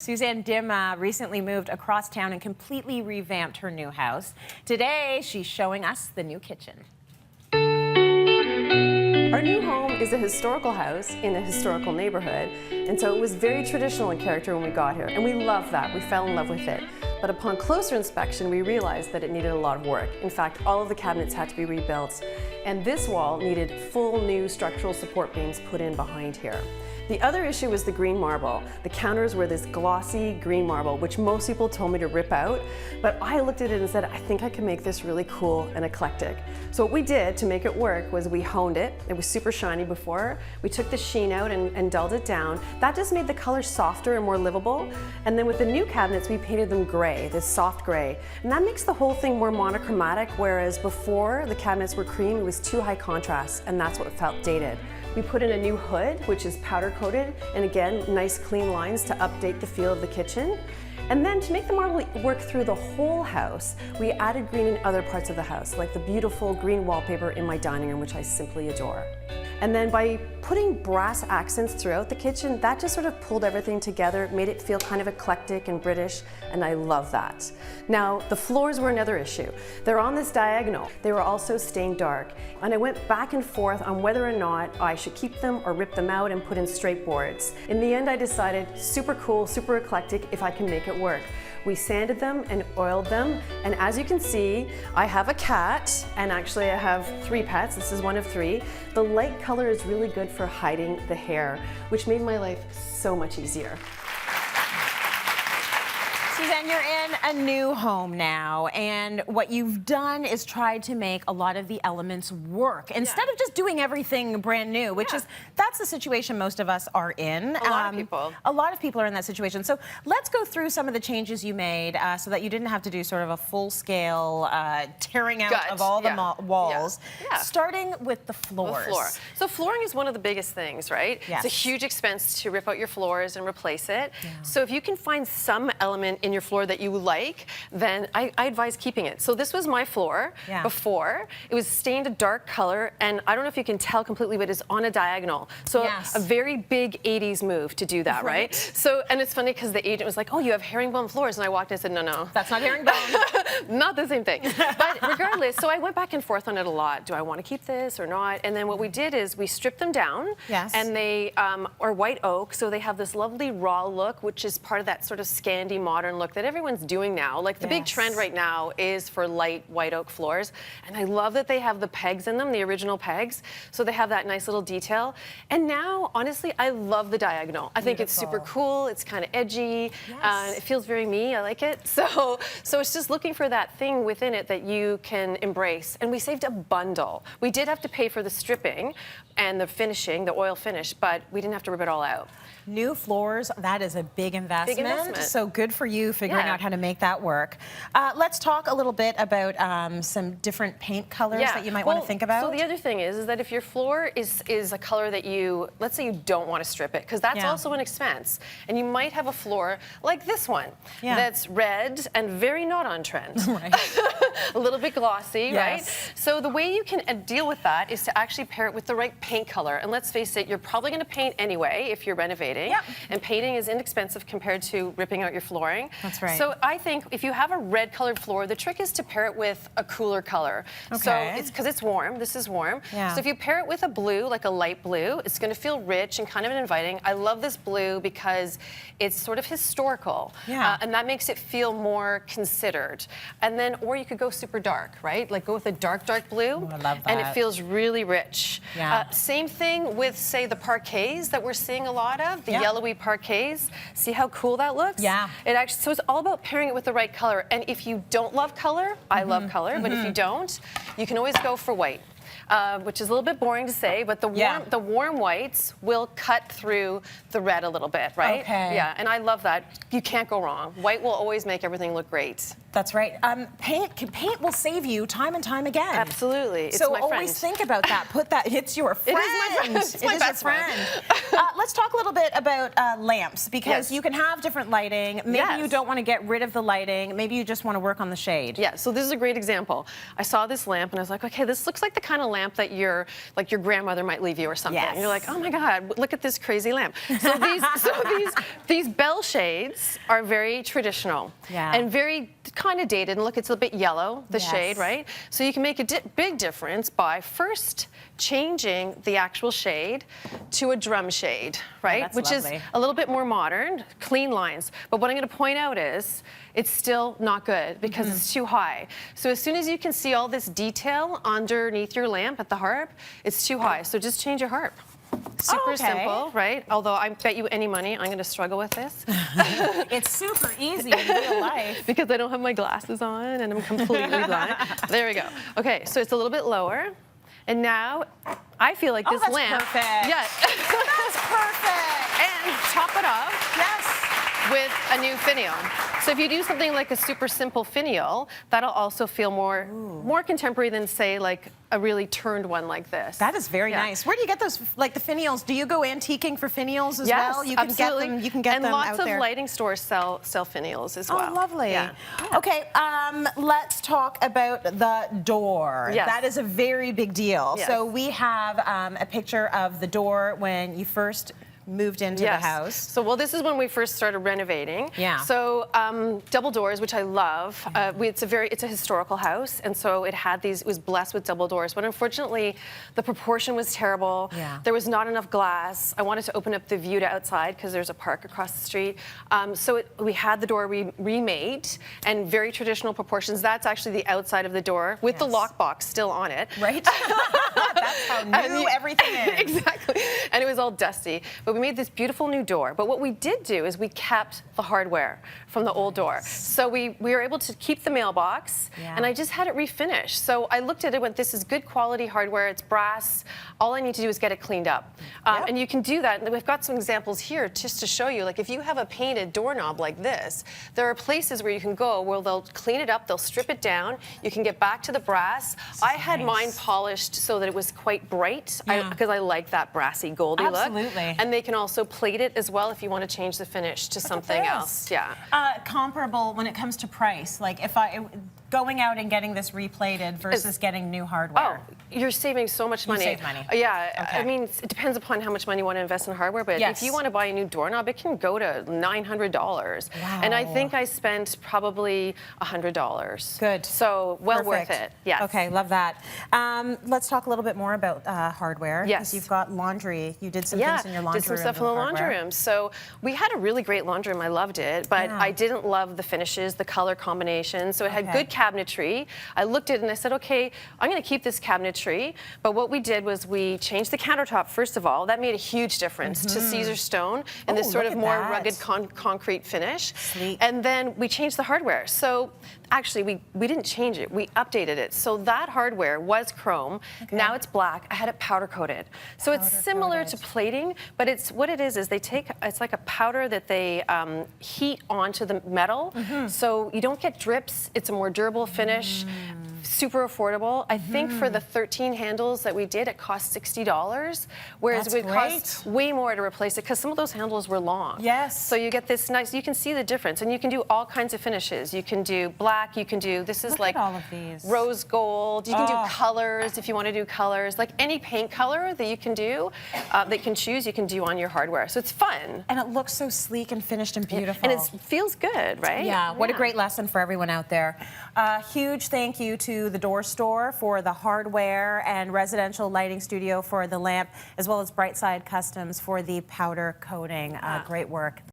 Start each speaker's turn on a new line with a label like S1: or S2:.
S1: Suzanne Dimma recently moved across town and completely revamped her new house. Today, she's showing us the new kitchen.
S2: Our new home is a historical house in a historical neighborhood, and so it was very traditional in character when we got here, and we loved that. We fell in love with it. But upon closer inspection, we realized that it needed a lot of work. In fact, all of the cabinets had to be rebuilt, and this wall needed full new structural support beams put in behind here. The other issue was the green marble. The counters were this glossy green marble, which most people told me to rip out, but I looked at it and said, I think I can make this really cool and eclectic. So what we did to make it work was we honed it. It was super shiny before. We took the sheen out and dulled it down. That just made the color softer and more livable. And then with the new cabinets, we painted them gray, this soft gray. And that makes the whole thing more monochromatic, whereas before the cabinets were cream, it was too high contrast, and that's what felt dated. We put in a new hood, which is powder coated, and again, nice clean lines to update the feel of the kitchen. And then to make the marble work through the whole house, we added green in other parts of the house, like the beautiful green wallpaper in my dining room, which I simply adore. And then by putting brass accents throughout the kitchen, that just sort of pulled everything together, made it feel kind of eclectic and British, and I love that. Now, the floors were another issue. They're on this diagonal. They were also stained dark, and I went back and forth on whether or not I should keep them or rip them out and put in straight boards. In the end, I decided super cool, super eclectic if I can make it work. We sanded them and oiled them, and as you can see, I have a cat, and actually I have 3 pets. This is one of 3. The light color is really good for hiding the hair, which made my life so much easier.
S1: Suzanne, you're in a new home now, and what you've done is tried to make a lot of the elements work instead of just doing everything brand new, which is, that's the situation most of us are in.
S2: A lot of people.
S1: A lot of people are in that situation. So let's go through some of the changes you made so that you didn't have to do sort of a full-scale tearing out of all the walls, starting with the floors.
S2: The floor. So flooring is one of the biggest things, right?
S1: Yes.
S2: It's a huge expense to rip out your floors and replace it. So if you can find some element in your floor that you like, then I advise keeping it. So this was my floor before. It was stained a dark color, and I don't know if you can tell completely, but it's on a diagonal. So a very big 80s move to do that, right? So, and it's funny because the agent was like, oh, you have herringbone floors. And I walked in and said, no, no.
S1: That's not herringbone.
S2: Not the same thing. But regardless, so I went back and forth on it a lot. Do I want to keep this or not? And then what we did is we stripped them down. And they are white oak, so they have this lovely raw look, which is part of that sort of Scandi modern look that everyone's doing now. Like the big trend right now is for light white oak floors. And I love that they have the pegs in them, the original pegs. So they have that nice little detail. And now, honestly, I love the diagonal. I think it's super cool. It's kind of edgy. It feels very me. I like it. So it's just looking for that thing within it that you can embrace. And we saved a bundle. We did have to pay for the stripping and the finishing, the oil finish, but we didn't have to rip it all out.
S1: New floors, that is a big investment. So good for you figuring out how to make that work. Let's talk a little bit about some different paint colors that you might want to think about.
S2: So the other thing is that if your floor is a color that you, let's say you don't want to strip it, because that's also an expense. And you might have a floor like this one that's red and very not on trend. A little bit glossy, right? So the way you can deal with that is to actually pair it with the right paint color. And let's face it, you're probably going to paint anyway if you're renovating. And painting is inexpensive compared to ripping out your flooring.
S1: That's right.
S2: So I think if you have a red colored floor, the trick is to pair it with a cooler color. So it's because it's warm. This is warm. So if you pair it with a blue, like a light blue, it's going to feel rich and kind of inviting. I love this blue because it's sort of historical. And that makes it feel more considered. And then, or you could go super dark, right? Like go with a dark, dark blue.
S1: I love that.
S2: And it feels really rich. Same thing with, say, the parquets that we're seeing a lot of. The yellowy parquets. See how cool that looks? It actually, so it's all about pairing it with the right color. And if you don't love color, I love color, but if you don't, you can always go for white. Which is a little bit boring to say, but the warm whites will cut through the red a little bit, right? And I love that. You can't go wrong. White will always make everything look great.
S1: That's right. Paint will save you time and time again.
S2: Absolutely. It's
S1: so
S2: my
S1: always
S2: friend.
S1: think about that. Put that. It's your friend.
S2: It is my friend. It's my best friend.
S1: Let's talk a little bit about lamps, because you can have different lighting. Maybe you don't want to get rid of the lighting. Maybe you just want to work on the shade.
S2: Yeah. So this is a great example. I saw this lamp and I was like, okay, this looks like the kind of lamp that your grandmother might leave you or something.
S1: Yes.
S2: And you're like, oh my God, look at this crazy lamp. So these bell shades are very traditional and very kind of dated. And look, it's a bit yellow, the shade, right? So you can make a big difference by first changing the actual shade to a drum shade, right? Which is a little bit more modern, clean lines. But what I'm going to point out is it's still not good because it's too high. So as soon as you can see all this detail underneath your lamp at the harp, it's too high. So just change your harp. Super simple, right? Although I bet you any money I'm going to struggle with this.
S1: It's super easy in real life.
S2: Because I don't have my glasses on and I'm completely blind. There we go. Okay, so it's a little bit lower. And now I feel like this lamp.
S1: Perfect.
S2: Yeah.
S1: That's perfect.
S2: And top it off with a new finial. So if you do something like a super simple finial, that'll also feel more contemporary than, say, like a really turned one like this.
S1: That is very nice. Where do you get those, like the finials? Do you go antiquing for finials as well? You can
S2: absolutely.
S1: get them. You can get
S2: and
S1: them
S2: lots
S1: out
S2: of
S1: there.
S2: lighting stores sell finials as well.
S1: Oh, lovely.
S2: Yeah.
S1: Okay, let's talk about the door.
S2: Yes.
S1: That is a very big deal.
S2: Yes.
S1: So we have a picture of the door when you first moved into the house.
S2: So, well, this is when we first started renovating.
S1: Yeah.
S2: So, double doors, which I love. It's a historical house, and so it was blessed with double doors. But unfortunately, the proportion was terrible.
S1: Yeah.
S2: There was not enough glass. I wanted to open up the view to outside because there's a park across the street. We had the door remade and very traditional proportions. That's actually the outside of the door with the lockbox still on it.
S1: Right. That's how new everything is.
S2: Exactly. And it was all dusty. But we made this beautiful new door. But what we did do is we kept the hardware from the old door. So we were able to keep the mailbox, and I just had it refinished. So I looked at it and went, this is good quality hardware. It's brass. All I need to do is get it cleaned up. And you can do that. And we've got some examples here just to show you. Like if you have a painted doorknob like this, there are places where you can go where they'll clean it up, they'll strip it down. You can get back to the brass. I had mine polished so that it was quite bright because I like that brassy goldy look. And they can also plate it as well if you want to change the finish to something else. Yeah.
S1: Comparable when it comes to price. Like if going out and getting this replated versus getting new hardware.
S2: Oh, you're saving so much money.
S1: You save money.
S2: Yeah, I mean, it depends upon how much money you want to invest in hardware, but if you want to buy a new doorknob, it can go to $900.
S1: Wow.
S2: And I think I spent probably $100.
S1: Good.
S2: So well worth it. Yes.
S1: Okay, love that. Let's talk a little bit more about hardware.
S2: Yes.
S1: You've got laundry. You did some things in your laundry room.
S2: Did some stuff in the laundry room. So we had a really great laundry room. I loved it, but I didn't love the finishes, the color combination. So it had good cabinetry. I looked at it and I said, okay, I'm going to keep this cabinetry. But what we did was we changed the countertop, first of all. That made a huge difference to Caesar stone and this sort of more rugged concrete finish.
S1: Sleek.
S2: And then we changed the hardware. So actually, we didn't change it. We updated it. So that hardware was chrome. Now it's black. I had it powder coated. So it's similar to plating, but what it is it's like a powder that they heat onto the metal. So you don't get drips. It's a more durable finish. Super affordable. I think for the 13 handles that we did, it cost $60, whereas it would cost way more to replace it because some of those handles were long.
S1: Yes.
S2: So you get this nice, you can see the difference, and you can do all kinds of finishes. You can do black, you can do, this is
S1: Look
S2: like
S1: at all of these.
S2: Rose gold, you can do colors if you want to do colors, like any paint color that you can do, that you can choose, you can do on your hardware. So it's fun.
S1: And it looks so sleek and finished and beautiful.
S2: And it feels good, right?
S1: Yeah, what a great lesson for everyone out there. Huge thank you to the Door Store for the hardware and Residential Lighting Studio for the lamp, as well as Brightside Customs for the powder coating. Great work.